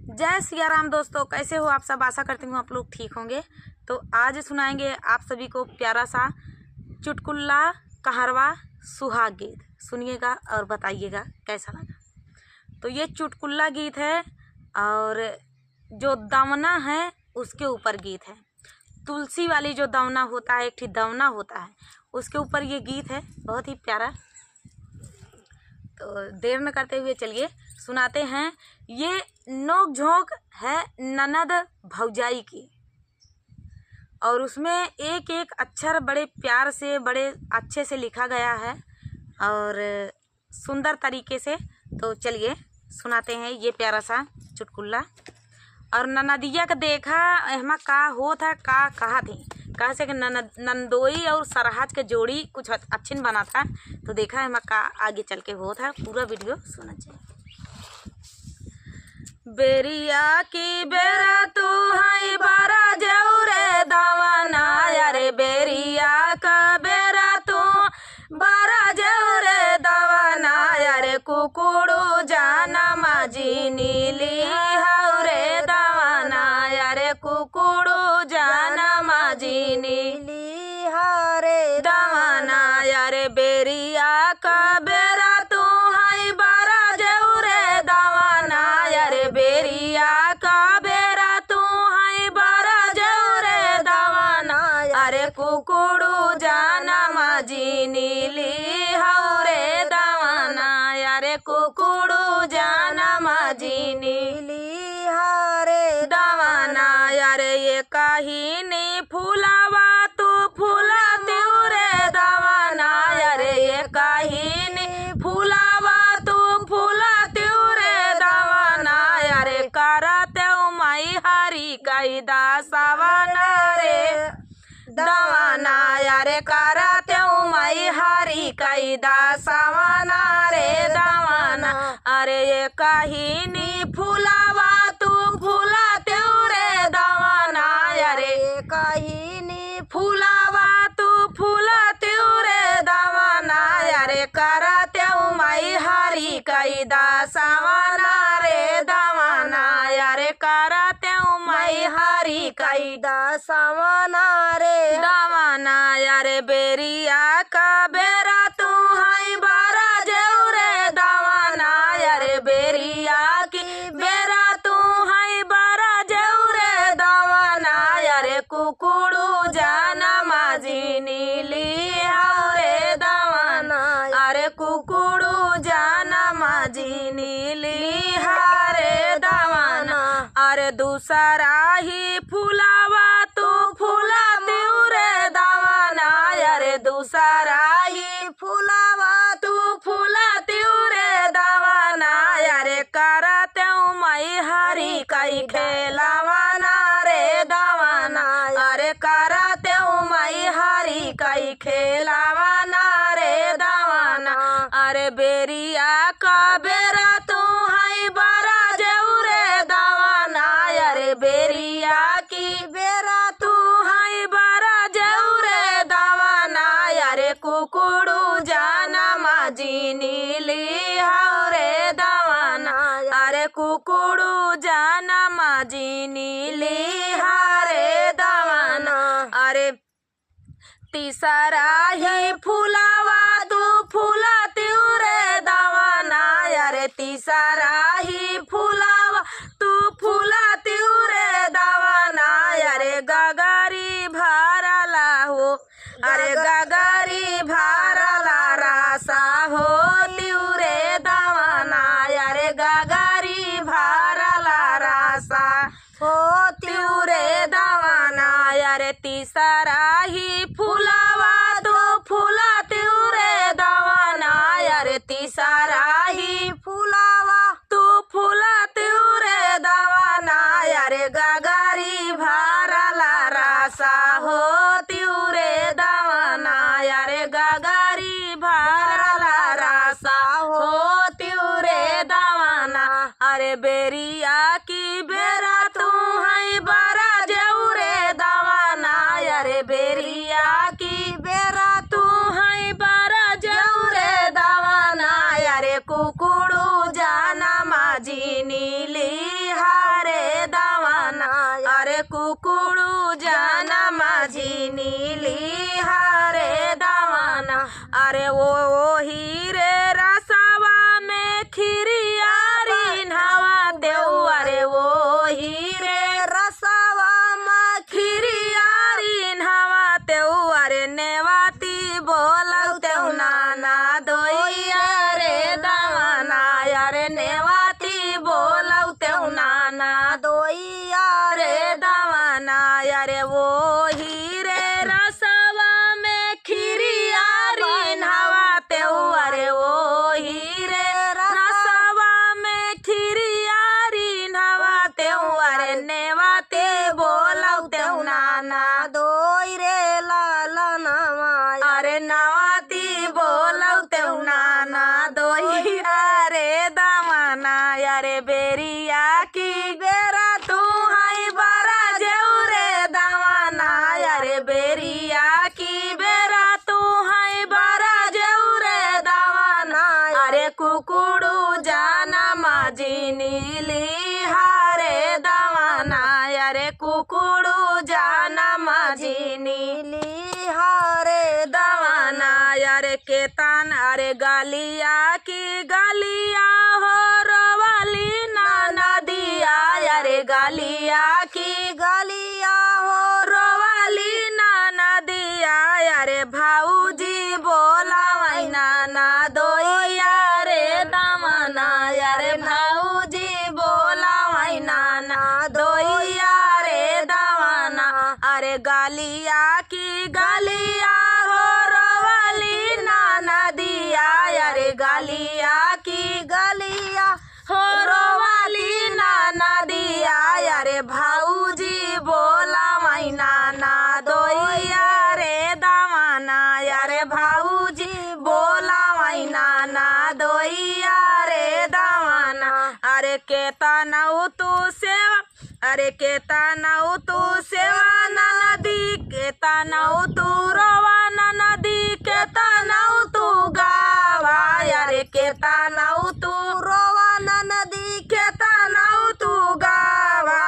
जय सिया राम दोस्तों, कैसे हो आप सब। आशा करती हूँ आप लोग ठीक होंगे। तो आज सुनाएंगे आप सभी को प्यारा सा चुटकुला कहारवा सुहाग गीत। सुनिएगा और बताइएगा कैसा लगा। तो ये चुटकुला गीत है और जो दवना है उसके ऊपर गीत है। तुलसी वाली जो दवना होता है, एक ठीक दवना होता है, उसके ऊपर ये गीत है। बहुत ही प्यारा। तो देर न करते हुए चलिए सुनाते हैं। ये नोक झोंक है ननद भौजाई की, और उसमें एक एक अक्षर बड़े प्यार से, बड़े अच्छे से लिखा गया है और सुंदर तरीके से। तो चलिए सुनाते हैं ये प्यारा सा चुटकुला। और ननदिया का देखा एहमा का हो था, का कहा थी, कहा से कि नंदोई और सरहज के जोड़ी कुछ अच्छिन बना था। तो देखा एहमा का आगे चल के हो था। पूरा वीडियो सुना चाहिए। बेरिया की बेरा तू हाई बारा जौरे दवाना, अरे बेरिया का बेरा तू बारा जौरे दवाना, अरे कुकुड़ू जाना माजी नीली हौरे दवाना, अरे कुकुड़ू जाना माजी नीली हौरे दवाना, अरे बेरिया का बेरा तू हाई बारा जौरे दवाना, अरे बेरिया का बेरा तू हाई बारा जौरे दवाना, अरे कुकुड़ू जाना माजी नीली हौरे दवाना, अरे कुकुड़ू जाना माजी नीली हौरे दवाना, अरे ये काहिनी फूलावा तू फूला त्यूरे दवाना, अरे ये काहिनी फूलावा तू फूला त्यूरे दवाना, अरे करते माई हरी कई दासवाना रे दवाना, अरे करते माई हरी कई दासवाना रे दवाना, अरे ये काहिनी फूलावा तू फूला त्यूरे दवाना, अरे काहिनी फूलावा तू फूला त्यूरे दवाना, अरे करते माई हरी कई दासवाना रे दवाना, अरे करते माई हरी कई दासवाना रे दवाना, अरे बेरिया का बेरा तू हाई बारा जौरे दवाना, अरे बेरिया की बेरा तू हाई बारा जौरे दवाना, अरे कुकुड़ू जाना माजी नीली हौरे दवाना, अरे कुकुड़ू जाना माजी नीली हौरे दवाना, अरे दूसरा ही फूलावा तू फूला त्यूरे दवाना, अरे दूसरा ही फूलावा तू फूला त्यूरे दवाना, अरे करते माई हरी कई खेलावाना रे दवाना, अरे करते माई हरी कई खेलावाना रे दवाना, अरे बेरिया का बेरा तू हाई बारा जौरे दवाना, अरे बेरिया की बेरा तू हाई बारा जौरे दवाना, अरे कुकुड़ू जाना माजी नीली हौरे दवाना, अरे कुकुड़ू जाना माजी नीली हौरे दवाना, अरे तीसरा ही फूलावा तू फूला त्यूरे दवाना, अरे तीसरा ही फूलावा तू फूला त्यूरे दवाना, अरे गगारी भारला हो, अरे गगारी भारला रासा हो त्यूरे दवाना, अरे गगारी भारला रासा हो त्यूरे दवाना, अरे तीसरा ही फूलावा तू फूला त्यूरे दवाना, अरे तीसरा ही फूलावा तू फूला त्यूरे दवाना, अरे गगारी भारला रासा हो त्यूरे दवाना, अरे गगारी भारला रासा हो त्यूरे दवाना, अरे बेरिया की बेरा तू हाई बारा जौरे दवाना, अरे बेरिया की बेरा तू हाई बारा जौरे दवाना, अरे कुकुड़ू जाना माजी नीली हौरे माझी नीली हारे दावाना। अरे वो हीरे रसवा में खिरियारी नवा देऊ। अरे वो हीरे रसवा में खिरियारी नवा तेऊ। अरे नेवाती बोलौ तेऊ नाना दोइया रे दावाना। अरे नेवाती बोलौ तेऊ नाना दोइया रे दावाना। अरे वो हीरे रसवा में खिरियारी नवा तेऊ। अरे वो हीरे रसवा में खिरियारी नवा तेऊ। अरे नेवाती बोलौ तेऊ नाना दोई रे लाला नवा। अरे नवाती बोलौ तेऊ नाना दोई रे दावाना। अरे बेरिया की बेरा तू हाई बारा जेऊ रे दावाना। अरे बेरिया की बेरा तू हाई बारा जेऊ रे दावाना। अरे कुकुड़ू जाना माझी नीली हारे दावाना। अरे कुकुड़ू जाना माझी नीली हारे दावाना। अरे केतन अरे गालिया की गालिया हो रवाली नाना दिया। अरे गालिया की गालिया हो रवाली नाना दिया। अरे भाऊजी बोला वही नाना दोइया रे दावाना। अरे भाऊजी बोला वही नाना दोइया रे दावाना। अरे गालिया की गालिया हो रवाली नाना दिया। अरे गालिया की गालिया हो रवाली नाना दिया। अरे भाऊजी बोला वही नाना दोइया रे दावाना। अरे भाऊजी बोला वही नाना दोइया रे दावाना। अरे केतनऊ तू सेवा। अरे केतनऊ तू सेवा नदी। केतनऊ तू रोवा नदी। केतनऊ तू गावा। अरे केतनऊ तू रोवा नदी। केतनऊ तू गावा।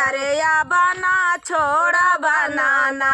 अरे या बना छोड़ा बनाना